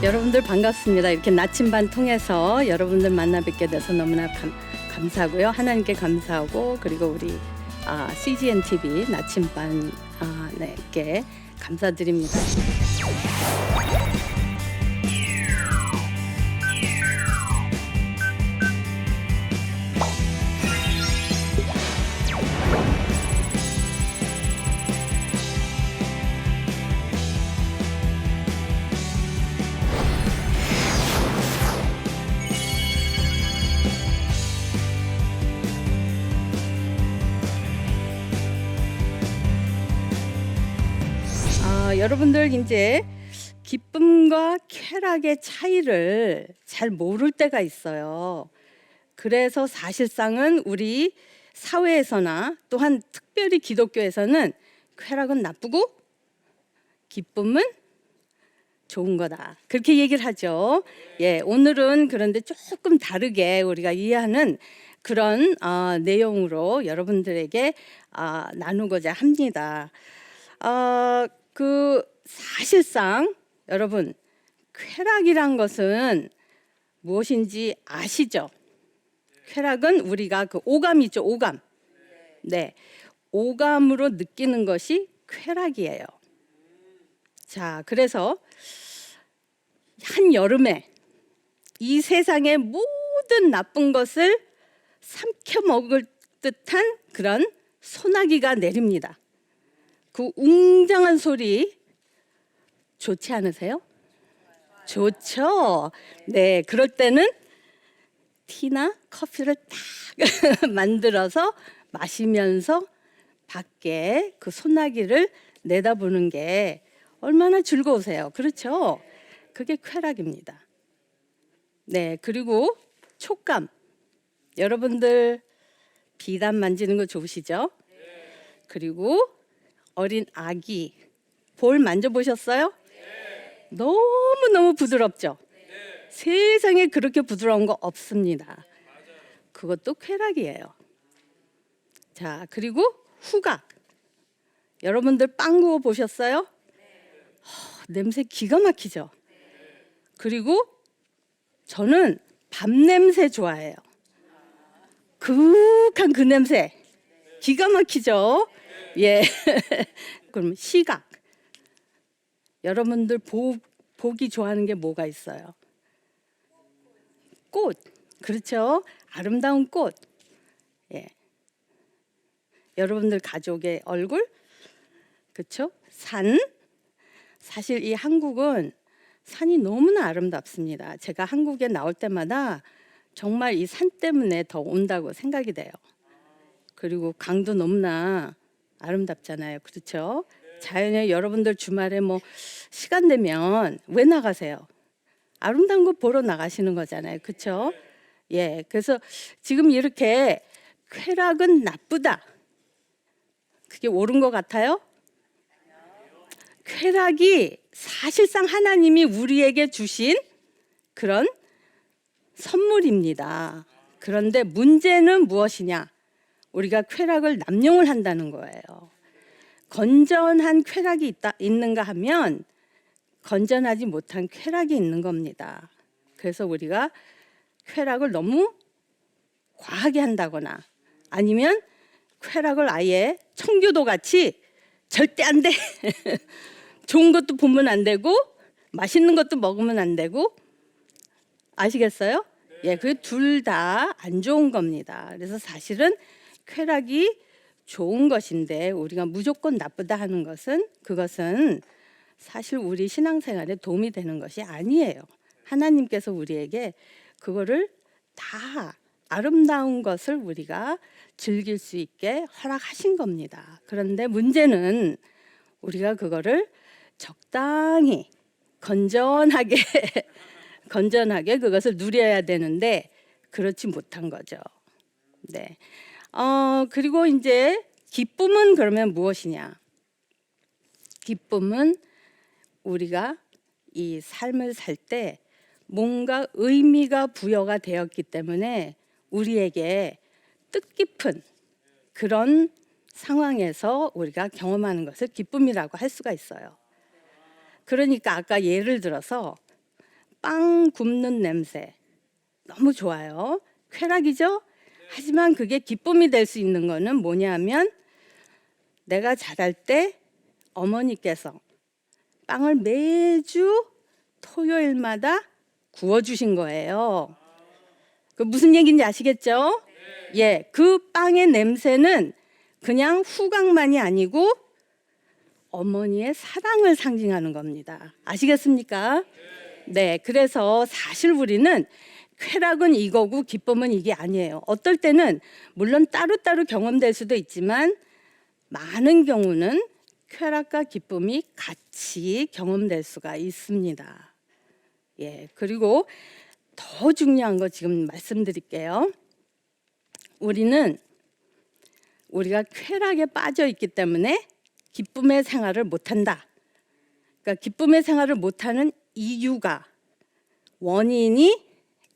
여러분들 반갑습니다. 이렇게 나침반 통해서 여러분들 만나 뵙게 돼서 너무나 감사하고요. 하나님께 감사하고 그리고 우리 CGN TV 나침반 께 감사드립니다. 여러분들 이제 기쁨과 쾌락의 차이를 잘 모를 때가 있어요. 그래서 사실상은 우리 사회에서나 또한 특별히 기독교에서는 쾌락은 나쁘고 기쁨은 좋은 거다. 그렇게 얘기를 하죠. 예, 오늘은 그런데 조금 다르게 우리가 이해하는 그런 내용으로 여러분들에게 나누고자 합니다. 사실상 여러분 쾌락이란 것은 무엇인지 아시죠? 쾌락은 우리가 그 오감이죠, 오감. 네, 오감으로 느끼는 것이 쾌락이에요. 자, 그래서 한 여름에 이 세상의 모든 나쁜 것을 삼켜 먹을 듯한 그런 소나기가 내립니다. 그 웅장한 소리 좋지 않으세요? 좋죠. 네, 그럴 때는 티나 커피를 딱 만들어서 마시면서 밖에 그 소나기를 내다보는 게 얼마나 즐거우세요. 그렇죠? 그게 쾌락입니다. 네, 그리고 촉감. 여러분들 비단 만지는 거 좋으시죠? 그리고 어린 아기 볼 만져보셨어요? 너무너무 부드럽죠? 세상에 그렇게 부드러운 거 없습니다. 그것도 쾌락이에요. 자, 그리고 후각. 여러분들 빵 구워 보셨어요? 냄새 기가 막히죠? 그리고 저는 밥 냄새 좋아해요. 그윽한 그 냄새 기가 막히죠? 예. 그럼 시각. 여러분들 보기 좋아하는 게 뭐가 있어요? 꽃. 그렇죠? 아름다운 꽃. 예. 여러분들 가족의 얼굴. 그렇죠? 산. 사실 이 한국은 산이 너무나 아름답습니다. 제가 한국에 나올 때마다 정말 이 산 때문에 더 온다고 생각이 돼요. 그리고 강도 너무나 아름답잖아요. 그렇죠? 자연에 여러분들 주말에 뭐 시간 되면 왜 나가세요? 아름다운 거 보러 나가시는 거잖아요. 그렇죠? 예. 그래서 지금 이렇게 쾌락은 나쁘다. 그게 옳은 것 같아요? 쾌락이 사실상 하나님이 우리에게 주신 그런 선물입니다. 그런데 문제는 무엇이냐? 우리가 쾌락을 남용을 한다는 거예요. 건전한 쾌락이 있는가 하면 건전하지 못한 쾌락이 있는 겁니다. 그래서 우리가 쾌락을 너무 과하게 한다거나 아니면 쾌락을 아예 청교도 같이 절대 안 돼. 좋은 것도 보면 안 되고 맛있는 것도 먹으면 안 되고 아시겠어요? 예, 그 둘 다 안 좋은 겁니다. 그래서 사실은 쾌락이 좋은 것인데 우리가 무조건 나쁘다 하는 것은 그것은 사실 우리 신앙생활에 도움이 되는 것이 아니에요. 하나님께서 우리에게 그거를 다 아름다운 것을 우리가 즐길 수 있게 허락하신 겁니다. 그런데 문제는 우리가 그거를 적당히 건전하게 건전하게 그것을 누려야 되는데 그렇지 못한 거죠. 네. 그리고 이제 기쁨은 그러면 무엇이냐? 기쁨은 우리가 이 삶을 살 때 뭔가 의미가 부여가 되었기 때문에 우리에게 뜻깊은 그런 상황에서 우리가 경험하는 것을 기쁨이라고 할 수가 있어요. 그러니까 아까 예를 들어서 빵 굽는 냄새 너무 좋아요. 쾌락이죠? 하지만 그게 기쁨이 될 수 있는 거는 뭐냐면 내가 자랄 때 어머니께서 빵을 매주 토요일마다 구워주신 거예요. 그 무슨 얘기인지 아시겠죠? 예, 그 빵의 냄새는 그냥 후각만이 아니고 어머니의 사랑을 상징하는 겁니다. 아시겠습니까? 네, 그래서 사실 우리는 쾌락은 이거고 기쁨은 이게 아니에요. 어떨 때는 물론 따로따로 경험될 수도 있지만 많은 경우는 쾌락과 기쁨이 같이 경험될 수가 있습니다. 예, 그리고 더 중요한 거 지금 말씀드릴게요. 우리가 쾌락에 빠져 있기 때문에 기쁨의 생활을 못한다. 그러니까 기쁨의 생활을 못하는 이유가 원인이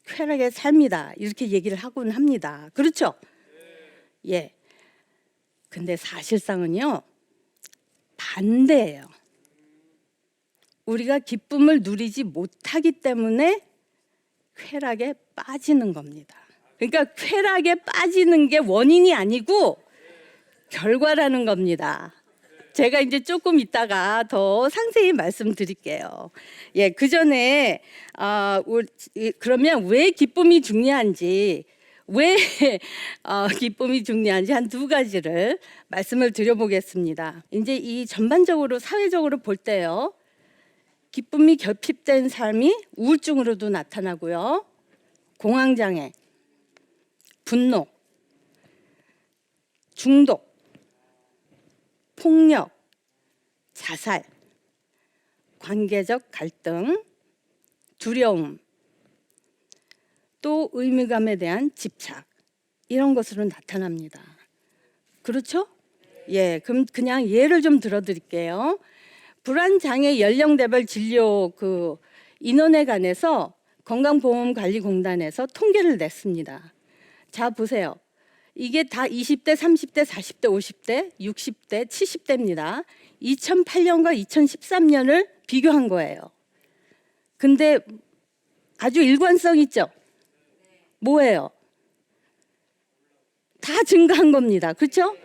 쾌락의 삶이다. 이렇게 얘기를 하곤 합니다. 그렇죠? 예. 근데 사실상은요, 반대예요. 우리가 기쁨을 누리지 못하기 때문에 쾌락에 빠지는 겁니다. 그러니까 쾌락에 빠지는 게 원인이 아니고 결과라는 겁니다. 제가 이제 조금 이따가 더 상세히 말씀드릴게요. 예, 그 전에 그러면 왜 기쁨이 중요한지, 기쁨이 중요한지 한 두 가지를 말씀을 드려보겠습니다. 이제 이 전반적으로 사회적으로 볼 때요, 기쁨이 결핍된 삶이 우울증으로도 나타나고요, 공황장애, 분노, 중독, 폭력, 자살, 관계적 갈등, 두려움, 또 의무감에 대한 집착, 이런 것으로 나타납니다. 그렇죠? 예, 그럼 그냥 예를 좀 들어드릴게요. 불안장애 연령대별 진료 그 인원에 관해서 건강보험관리공단에서 통계를 냈습니다. 자, 보세요. 이게 다 20대, 30대, 40대, 50대, 60대, 70대입니다. 2008년과 2013년을 비교한 거예요. 근데 아주 일관성 있죠? 뭐예요? 다 증가한 겁니다. 그렇죠?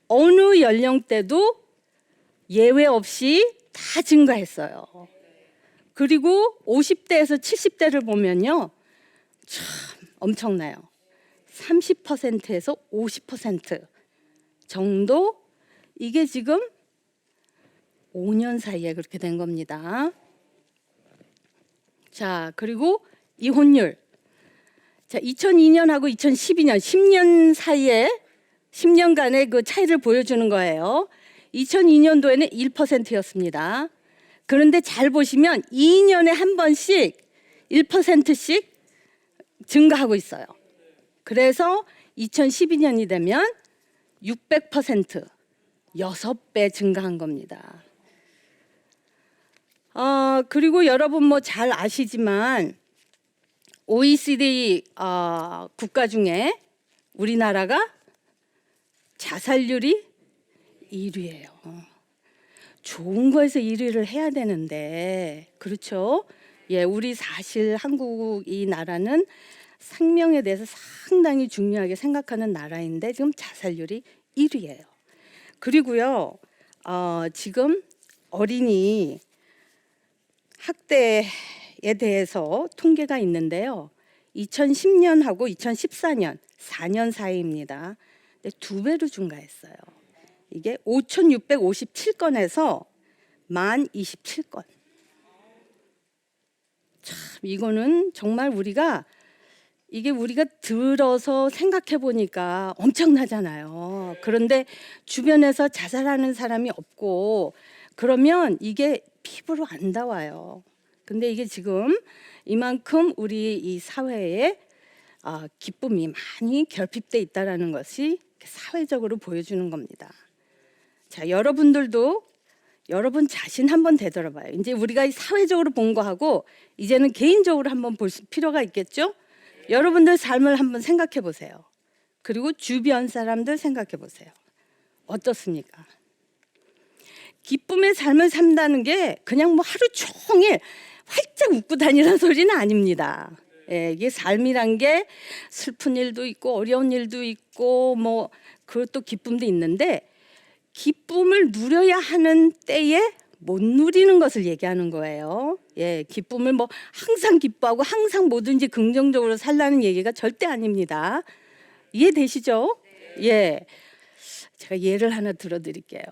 어느 연령대도 예외 없이 다 증가했어요. 그리고 50대에서 70대를 보면요, 참 엄청나요. 30%에서 50% 정도, 이게 지금 5년 사이에 그렇게 된 겁니다. 자, 그리고 이혼율. 자, 2002년하고 2012년 10년 사이에 10년간의 그 차이를 보여주는 거예요. 2002년도에는 1%였습니다. 그런데 잘 보시면 2년에 한 번씩 1%씩 증가하고 있어요. 그래서 2012년이 되면 600%, 6배 증가한 겁니다. 그리고 여러분 뭐 잘 아시지만 OECD 국가 중에 우리나라가 자살률이 1위예요. 좋은 거에서 1위를 해야 되는데, 그렇죠? 예, 우리 사실 한국 이 나라는 생명에 대해서 상당히 중요하게 생각하는 나라인데 지금 자살률이 1위예요. 그리고요, 지금 어린이 학대에 대해서 통계가 있는데요. 2010년하고 2014년 4년 사이입니다. 2배로 증가했어요. 이게 5,657건에서 1027건. 참 이거는 정말 우리가 들어서 생각해 보니까 엄청나잖아요. 그런데 주변에서 자살하는 사람이 없고 그러면 이게 피부로 안 닿아요. 근데 이게 지금 이만큼 우리 이 사회에 기쁨이 많이 결핍돼 있다라는 것이 사회적으로 보여주는 겁니다. 자, 여러분들도 여러분 자신 한번 되돌아봐요. 이제 우리가 사회적으로 본 거하고 이제는 개인적으로 한번 볼 필요가 있겠죠? 여러분들 삶을 한번 생각해 보세요. 그리고 주변 사람들 생각해 보세요. 어떻습니까? 기쁨의 삶을 산다는 게 그냥 뭐 하루 종일 활짝 웃고 다니는 소리는 아닙니다. 예, 이게 삶이란 게 슬픈 일도 있고 어려운 일도 있고 뭐 그것도 기쁨도 있는데 기쁨을 누려야 하는 때에 못 누리는 것을 얘기하는 거예요. 예, 기쁨을 뭐 항상 기뻐하고 항상 뭐든지 긍정적으로 살라는 얘기가 절대 아닙니다. 이해되시죠? 예. 제가 예를 하나 들어드릴게요.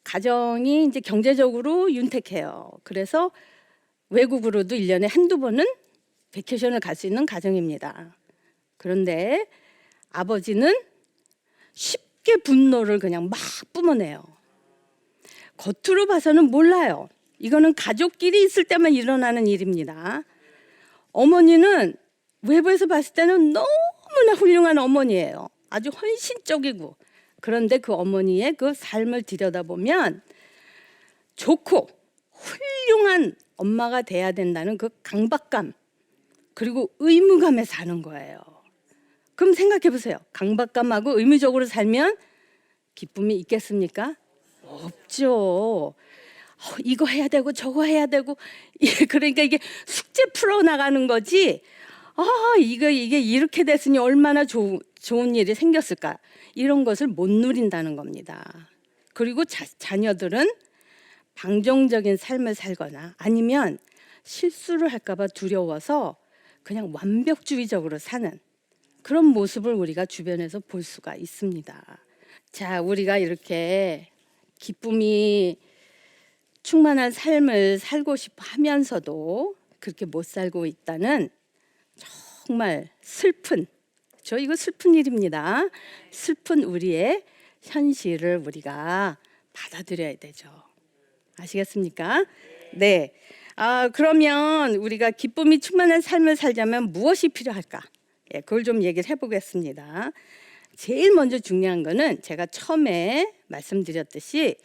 가정이 이제 경제적으로 윤택해요. 그래서 외국으로도 1년에 한두 번은 베케이션을 갈 수 있는 가정입니다. 그런데 아버지는 쉽게 분노를 그냥 막 뿜어내요. 겉으로 봐서는 몰라요. 이거는 가족끼리 있을 때만 일어나는 일입니다. 어머니는 외부에서 봤을 때는 너무나 훌륭한 어머니예요. 아주 헌신적이고. 그런데 그 어머니의 그 삶을 들여다보면 좋고 훌륭한 엄마가 돼야 된다는 그 강박감 그리고 의무감에 사는 거예요. 그럼 생각해 보세요. 강박감하고 의무적으로 살면 기쁨이 있겠습니까? 없죠. 이거 해야 되고 저거 해야 되고 그러니까 이게 숙제 풀어 나가는 거지. 이게 이렇게 됐으니 얼마나 좋은 일이 생겼을까. 이런 것을 못 누린다는 겁니다. 그리고 자녀들은 방종적인 삶을 살거나 아니면 실수를 할까 봐 두려워서 그냥 완벽주의적으로 사는 그런 모습을 우리가 주변에서 볼 수가 있습니다. 자, 우리가 이렇게 기쁨이 충만한 삶을 살고 싶어 하면서도 그렇게 못 살고 있다는 정말 슬픈, 이거 슬픈 일입니다. 슬픈 우리의 현실을 우리가 받아들여야 되죠. 아시겠습니까? 네. 그러면 우리가 기쁨이 충만한 삶을 살자면 무엇이 필요할까? 예, 그걸 좀 얘기를 해보겠습니다. 제일 먼저 중요한 거는 제가 처음에 말씀드렸듯이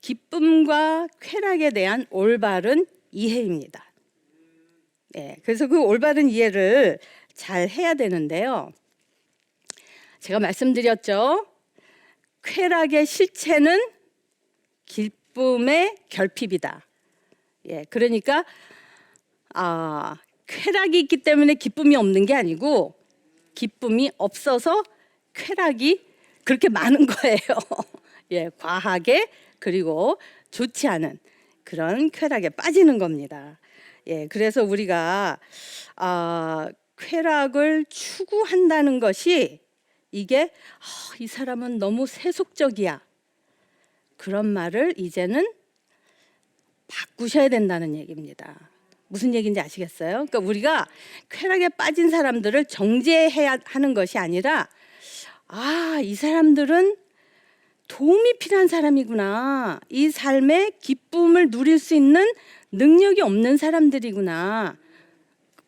기쁨과 쾌락에 대한 올바른 이해입니다. 예, 그래서 그 올바른 이해를 잘 해야 되는데요. 제가 말씀드렸죠. 쾌락의 실체는 기쁨의 결핍이다. 예, 그러니까 쾌락이 있기 때문에 기쁨이 없는 게 아니고 기쁨이 없어서 쾌락이 그렇게 많은 거예요. 예, 과하게 그리고 좋지 않은 그런 쾌락에 빠지는 겁니다. 예, 그래서 우리가 쾌락을 추구한다는 것이 이게 이 사람은 너무 세속적이야. 그런 말을 이제는 바꾸셔야 된다는 얘기입니다. 무슨 얘기인지 아시겠어요? 그러니까 우리가 쾌락에 빠진 사람들을 정죄해야 하는 것이 아니라 이 사람들은 도움이 필요한 사람이구나. 이 삶에 기쁨을 누릴 수 있는 능력이 없는 사람들이구나.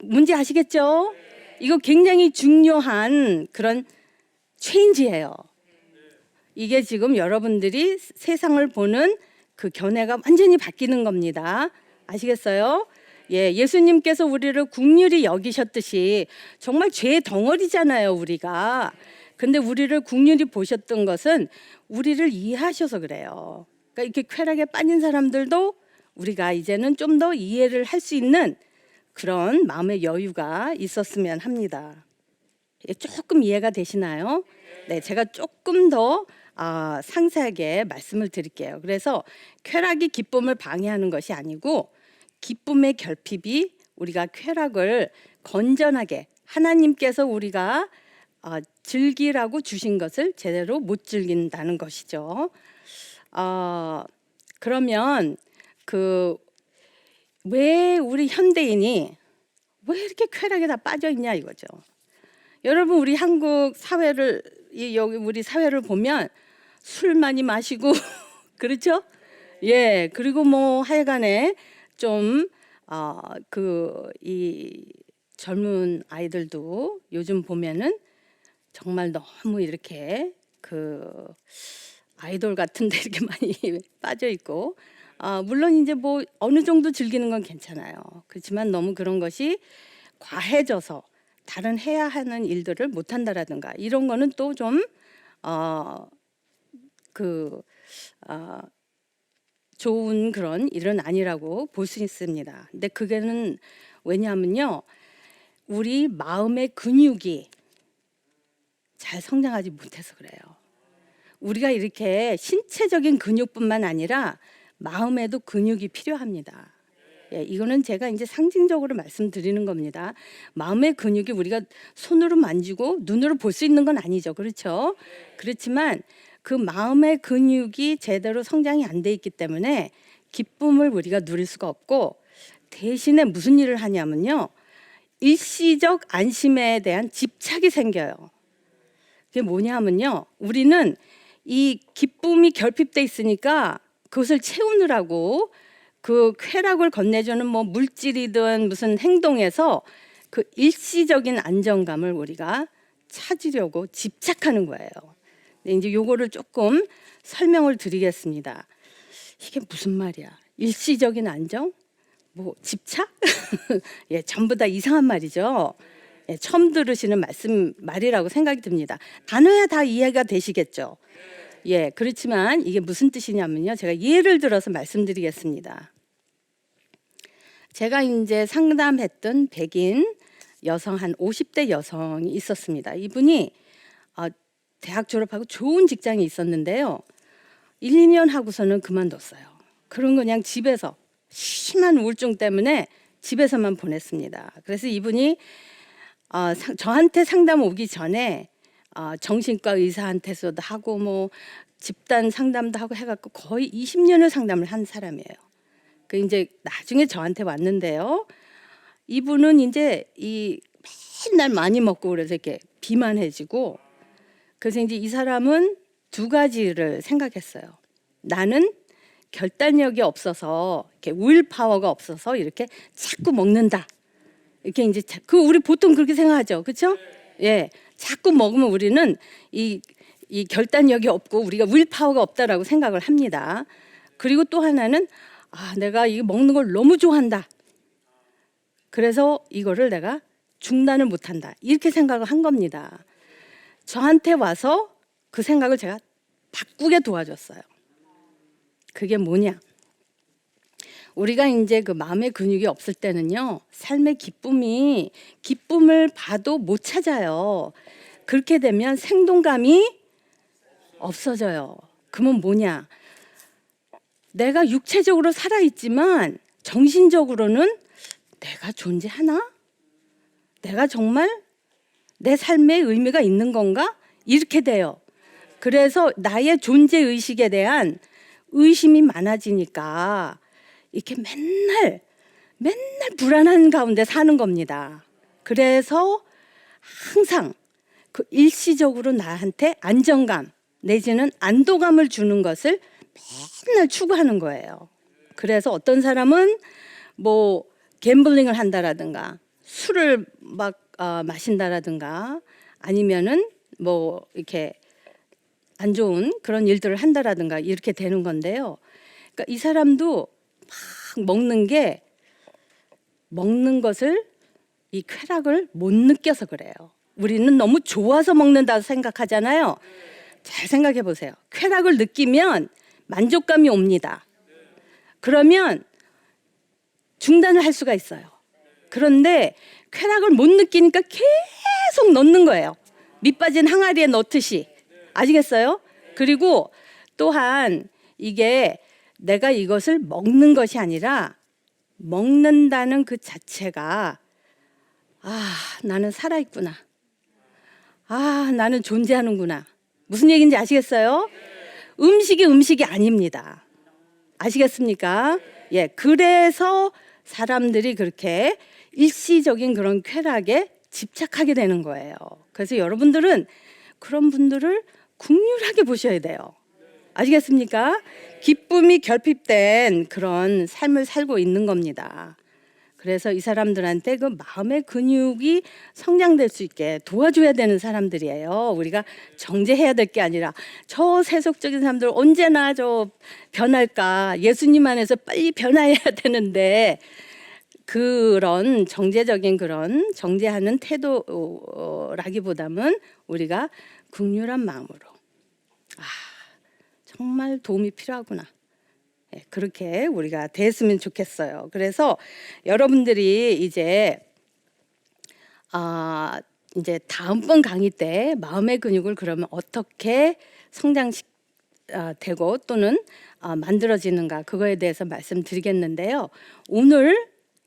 뭔지 아시겠죠? 이거 굉장히 중요한 그런 체인지예요. 이게 지금 여러분들이 세상을 보는 그 견해가 완전히 바뀌는 겁니다. 아시겠어요? 예, 예수님께서 우리를 긍휼히 여기셨듯이 정말 죄의 덩어리잖아요, 우리가. 근데 우리를 긍휼히 보셨던 것은 우리를 이해하셔서 그래요. 그러니까 이렇게 쾌락에 빠진 사람들도 우리가 이제는 좀 더 이해를 할 수 있는 그런 마음의 여유가 있었으면 합니다. 조금 이해가 되시나요? 네, 제가 조금 더 상세하게 말씀을 드릴게요. 그래서 쾌락이 기쁨을 방해하는 것이 아니고 기쁨의 결핍이 우리가 쾌락을 건전하게 하나님께서 우리가 즐기라고 주신 것을 제대로 못 즐긴다는 것이죠. 그러면 왜 우리 현대인이 왜 이렇게 쾌락에 다 빠져 있냐 이거죠. 여러분 우리 한국 사회를 여기 우리 사회를 보면 술 많이 마시고 그렇죠? 예, 그리고 뭐 하여간에 좀 이 젊은 아이들도 요즘 보면은 정말 너무 이렇게 아이돌 같은데 이렇게 많이 빠져 있고 물론 이제 뭐 어느 정도 즐기는 건 괜찮아요. 그렇지만 너무 그런 것이 과해져서 다른 해야 하는 일들을 못 한다라든가 이런 거는 또 좀 좋은 그런 일은 아니라고 볼 수 있습니다. 근데 그게는 왜냐하면요, 우리 마음의 근육이 잘 성장하지 못해서 그래요. 우리가 이렇게 신체적인 근육뿐만 아니라 마음에도 근육이 필요합니다. 예, 이거는 제가 이제 상징적으로 말씀드리는 겁니다. 마음의 근육이 우리가 손으로 만지고 눈으로 볼 수 있는 건 아니죠. 그렇죠? 그렇지만 그 마음의 근육이 제대로 성장이 안 돼 있기 때문에 기쁨을 우리가 누릴 수가 없고, 대신에 무슨 일을 하냐면요, 일시적 안심에 대한 집착이 생겨요. 그게 뭐냐면요, 우리는 이 기쁨이 결핍돼 있으니까 그것을 채우느라고 그 쾌락을 건네주는 뭐 물질이든 무슨 행동에서 그 일시적인 안정감을 우리가 찾으려고 집착하는 거예요. 근데 이제 요거를 조금 설명을 드리겠습니다. 이게 무슨 말이야? 일시적인 안정? 뭐 집착? 예, 전부 다 이상한 말이죠. 예, 처음 들으시는 말이라고 생각이 듭니다. 단어야 다 이해가 되시겠죠. 예, 그렇지만 이게 무슨 뜻이냐면요, 제가 예를 들어서 말씀드리겠습니다. 제가 이제 상담했던 백인 여성, 한 50대 여성이 있었습니다. 이분이 대학 졸업하고 좋은 직장이 있었는데요, 1, 2년 하고서는 그만뒀어요. 그런 거 그냥 집에서 심한 우울증 때문에 집에서만 보냈습니다. 그래서 이분이 저한테 상담 오기 전에 정신과 의사한테서도 하고 뭐 집단 상담도 하고 해갖고 거의 20년을 상담을 한 사람이에요. 그 이제 나중에 저한테 왔는데요, 이분은 이제 이 맨날 많이 먹고 그래서 이렇게 비만해지고, 그래서 이제 이 사람은 두 가지를 생각했어요. 나는 결단력이 없어서, 이렇게 윌 파워가 없어서 이렇게 자꾸 먹는다. 이렇게 이제 그 우리 보통 그렇게 생각하죠, 그렇죠? 예, 자꾸 먹으면 우리는 이 결단력이 없고 우리가 윌 파워가 없다라고 생각을 합니다. 그리고 또 하나는 내가 이 먹는 걸 너무 좋아한다. 그래서 이거를 내가 중단을 못한다. 이렇게 생각을 한 겁니다. 저한테 와서 그 생각을 제가 바꾸게 도와줬어요. 그게 뭐냐? 우리가 이제 그 마음의 근육이 없을 때는요, 삶의 기쁨을 봐도 못 찾아요. 그렇게 되면 생동감이 없어져요. 그러면 뭐냐? 내가 육체적으로 살아있지만 정신적으로는 내가 존재하나? 내가 정말 내 삶에 의미가 있는 건가? 이렇게 돼요. 그래서 나의 존재의식에 대한 의심이 많아지니까 이렇게 맨날 불안한 가운데 사는 겁니다. 그래서 항상 그 일시적으로 나한테 안정감 내지는 안도감을 주는 것을 맨날 추구하는 거예요. 그래서 어떤 사람은 뭐 갬블링을 한다라든가 술을 막 마신다라든가 아니면은 뭐 이렇게 안 좋은 그런 일들을 한다라든가 이렇게 되는 건데요. 그러니까 이 사람도 막 먹는 것을 이 쾌락을 못 느껴서 그래요. 우리는 너무 좋아서 먹는다고 생각하잖아요. 잘 생각해 보세요. 쾌락을 느끼면 만족감이 옵니다. 그러면 중단을 할 수가 있어요. 그런데 쾌락을 못 느끼니까 계속 넣는 거예요. 밑 빠진 항아리에 넣듯이. 아시겠어요? 그리고 또한 이게 내가 이것을 먹는 것이 아니라 먹는다는 그 자체가 나는 살아있구나. 나는 존재하는구나. 무슨 얘기인지 아시겠어요? 음식이 아닙니다. 아시겠습니까? 예, 그래서 사람들이 그렇게 일시적인 그런 쾌락에 집착하게 되는 거예요. 그래서 여러분들은 그런 분들을 긍휼하게 보셔야 돼요. 아시겠습니까? 기쁨이 결핍된 그런 삶을 살고 있는 겁니다. 그래서 이 사람들한테 그 마음의 근육이 성장될 수 있게 도와줘야 되는 사람들이에요. 우리가 정죄해야 될 게 아니라 저 세속적인 사람들 언제나 저 변할까, 예수님 안에서 빨리 변화해야 되는데 그런 정죄적인 그런 정죄하는 태도라기보다는 우리가 긍휼한 마음으로 정말 도움이 필요하구나. 예, 그렇게 우리가 됐으면 좋겠어요. 그래서 여러분들이 이제 다음번 강의 때 마음의 근육을 그러면 어떻게 되고 또는 만들어지는가, 그거에 대해서 말씀드리겠는데요. 오늘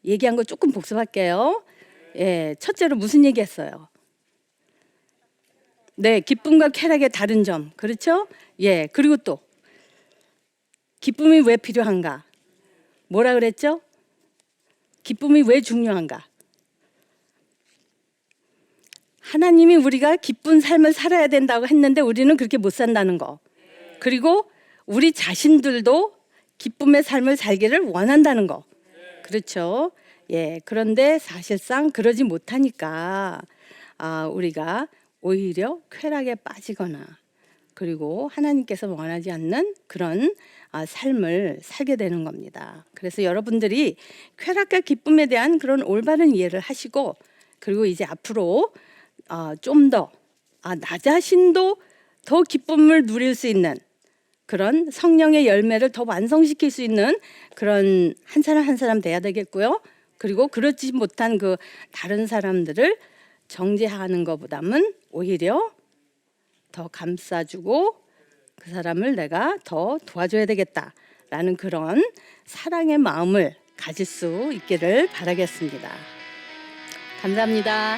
얘기한 거 조금 복습할게요. 예, 첫째로 무슨 얘기했어요? 네, 기쁨과 쾌락의 다른 점. 그렇죠? 예, 그리고 또 기쁨이 왜 필요한가? 뭐라 그랬죠? 기쁨이 왜 중요한가? 하나님이 우리가 기쁜 삶을 살아야 된다고 했는데 우리는 그렇게 못 산다는 거. 그리고 우리 자신들도 기쁨의 삶을 살기를 원한다는 거. 그렇죠? 예, 그런데 사실상 그러지 못하니까 우리가 오히려 쾌락에 빠지거나, 그리고 하나님께서 원하지 않는 그런 삶을 살게 되는 겁니다. 그래서 여러분들이 쾌락과 기쁨에 대한 그런 올바른 이해를 하시고, 그리고 이제 앞으로 좀 더 나 자신도 더 기쁨을 누릴 수 있는 그런 성령의 열매를 더 완성시킬 수 있는 그런 한 사람 한 사람 돼야 되겠고요. 그리고 그렇지 못한 그 다른 사람들을 정죄하는 것보다는 오히려 더 감싸주고 그 사람을 내가 더 도와줘야 되겠다라는 그런 사랑의 마음을 가질 수 있기를 바라겠습니다. 감사합니다.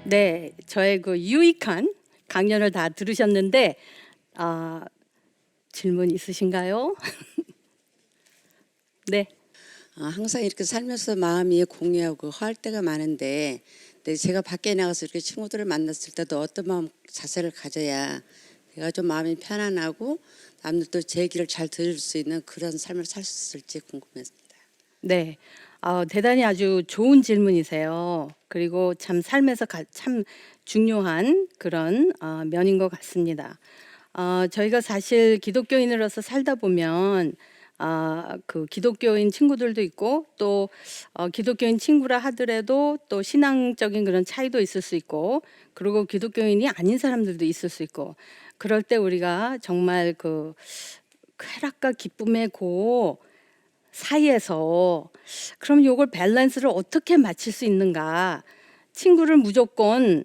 네, 저의 그 유익한 강연을 다 들으셨는데 질문 있으신가요? 네. 항상 이렇게 살면서 마음이 공유하고 할 때가 많은데, 제가 밖에 나가서 이렇게 친구들을 만났을 때도 어떤 마음 자세를 가져야 내가 좀 마음이 편안하고 남들도 제 얘기를 잘 들을 수 있는 그런 삶을 살 수 있을지 궁금했습니다. 네, 대단히 아주 좋은 질문이세요. 그리고 참 삶에서 참 중요한 그런 면인 것 같습니다. 저희가 사실 기독교인으로서 살다 보면 그 기독교인 친구들도 있고, 또 기독교인 친구라 하더라도 또 신앙적인 그런 차이도 있을 수 있고, 그리고 기독교인이 아닌 사람들도 있을 수 있고, 그럴 때 우리가 정말 그 쾌락과 기쁨의 고 사이에서 그럼 요걸 밸런스를 어떻게 맞출 수 있는가? 친구를 무조건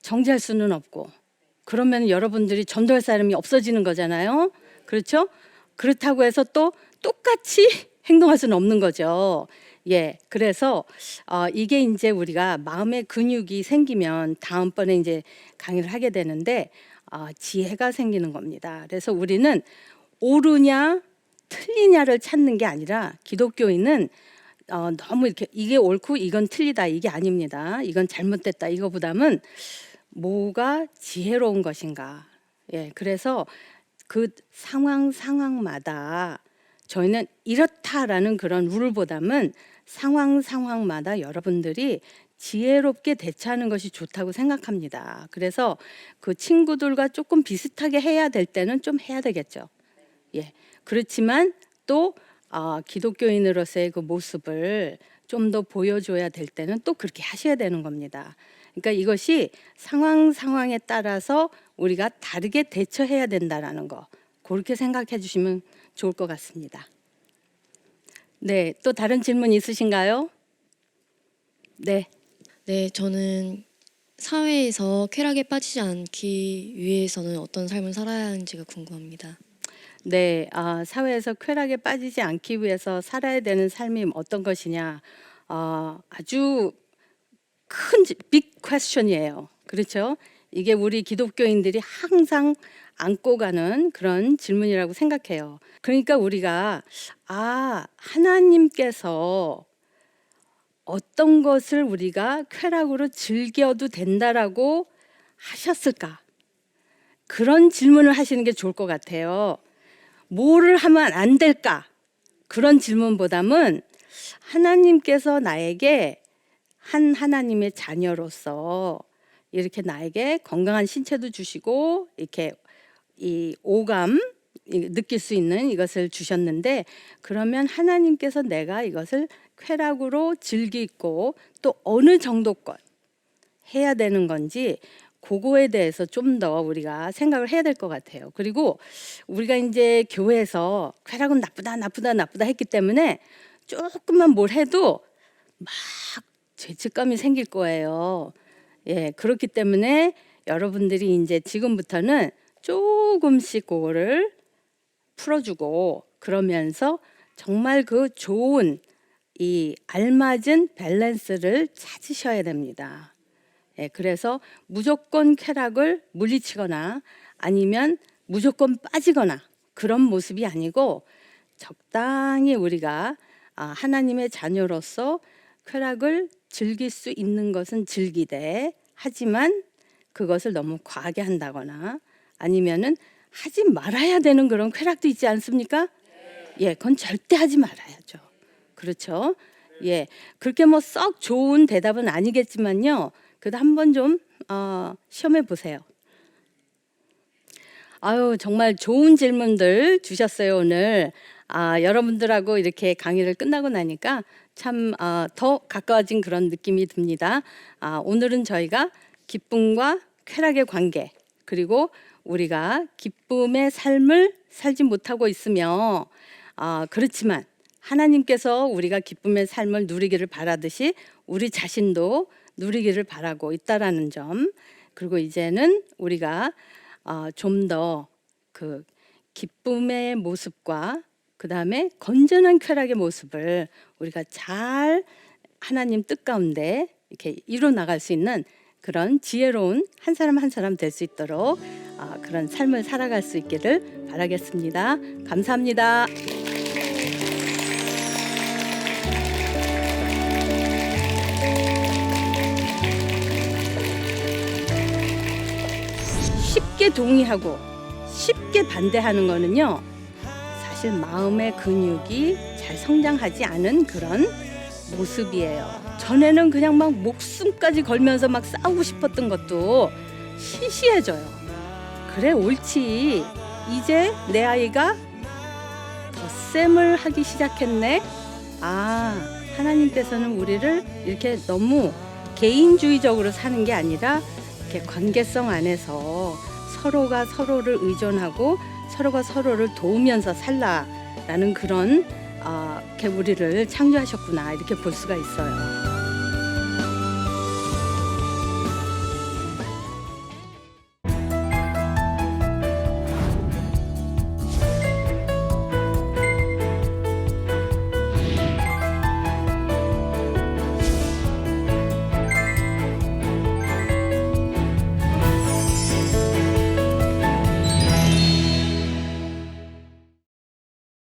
정지할 수는 없고, 그러면 여러분들이 전도할 사람이 없어지는 거잖아요. 그렇죠? 그렇다고 해서 또 똑같이 행동할 수는 없는 거죠. 예, 그래서 이게 이제 우리가 마음의 근육이 생기면 다음번에 이제 강의를 하게 되는데 지혜가 생기는 겁니다. 그래서 우리는 옳으냐 틀리냐를 찾는 게 아니라, 기독교인은 너무 이렇게 이게 옳고 이건 틀리다 이게 아닙니다. 이건 잘못됐다 이거보다는 뭐가 지혜로운 것인가. 예, 그래서 그 상황마다 저희는 이렇다라는 그런 룰보다는 상황마다 여러분들이 지혜롭게 대처하는 것이 좋다고 생각합니다. 그래서 그 친구들과 조금 비슷하게 해야 될 때는 좀 해야 되겠죠. 예, 그렇지만 또 기독교인으로서의 그 모습을 좀 더 보여줘야 될 때는 또 그렇게 하셔야 되는 겁니다. 그러니까 이것이 상황에 따라서 우리가 다르게 대처해야 된다라는 거, 그렇게 생각해 주시면 좋을 것 같습니다. 네, 또 다른 질문 있으신가요? 네. 네, 저는 사회에서 쾌락에 빠지지 않기 위해서는 어떤 삶을 살아야 하는지가 궁금합니다. 네, 사회에서 쾌락에 빠지지 않기 위해서 살아야 되는 삶이 어떤 것이냐, 아주 큰 빅 퀘스천이에요. 그렇죠? 이게 우리 기독교인들이 항상 안고 가는 그런 질문이라고 생각해요. 그러니까 우리가 하나님께서 어떤 것을 우리가 쾌락으로 즐겨도 된다라고 하셨을까? 그런 질문을 하시는 게 좋을 것 같아요. 뭐를 하면 안 될까? 그런 질문보다는 하나님께서 나에게 하나님의 자녀로서 이렇게 나에게 건강한 신체도 주시고 이렇게 이 오감 느낄 수 있는 이것을 주셨는데, 그러면 하나님께서 내가 이것을 쾌락으로 즐기고 또 어느 정도껏 해야 되는 건지 그거에 대해서 좀 더 우리가 생각을 해야 될 것 같아요. 그리고 우리가 이제 교회에서 쾌락은 나쁘다 했기 때문에 조금만 뭘 해도 막 죄책감이 생길 거예요. 예, 그렇기 때문에 여러분들이 이제 지금부터는 조금씩 그거를 풀어주고 그러면서 정말 그 좋은 이 알맞은 밸런스를 찾으셔야 됩니다. 예, 그래서 무조건 쾌락을 물리치거나 아니면 무조건 빠지거나 그런 모습이 아니고 적당히 우리가 하나님의 자녀로서 쾌락을 즐길 수 있는 것은 즐기되, 하지만 그것을 너무 과하게 한다거나 아니면은 하지 말아야 되는 그런 쾌락도 있지 않습니까? 예, 그건 절대 하지 말아야죠. 그렇죠? 예, 그렇게 뭐 썩 좋은 대답은 아니겠지만요. 그래도 한번 좀 시험해 보세요. 아유, 정말 좋은 질문들 주셨어요, 오늘. 여러분들하고 이렇게 강의를 끝나고 나니까 참 더 가까워진 그런 느낌이 듭니다. 오늘은 저희가 기쁨과 쾌락의 관계, 그리고 우리가 기쁨의 삶을 살지 못하고 있으며 그렇지만 하나님께서 우리가 기쁨의 삶을 누리기를 바라듯이 우리 자신도 누리기를 바라고 있다라는 점, 그리고 이제는 우리가 좀 더 그 기쁨의 모습과 그 다음에 건전한 쾌락의 모습을 우리가 잘 하나님 뜻 가운데 이렇게 이뤄 나갈 수 있는 그런 지혜로운 한 사람 한 사람 될 수 있도록 그런 삶을 살아갈 수 있기를 바라겠습니다. 감사합니다. 쉽게 동의하고 쉽게 반대하는 거는요, 사실 마음의 근육이 잘 성장하지 않은 그런 모습이에요. 전에는 그냥 막 목숨까지 걸면서 막 싸우고 싶었던 것도 시시해져요. 그래, 옳지. 이제 내 아이가 덧셈을 하기 시작했네. 하나님께서는 우리를 이렇게 너무 개인주의적으로 사는 게 아니라 이렇게 관계성 안에서 서로가 서로를 의존하고 서로가 서로를 도우면서 살라라는 그런 우리를 창조하셨구나, 이렇게 볼 수가 있어요.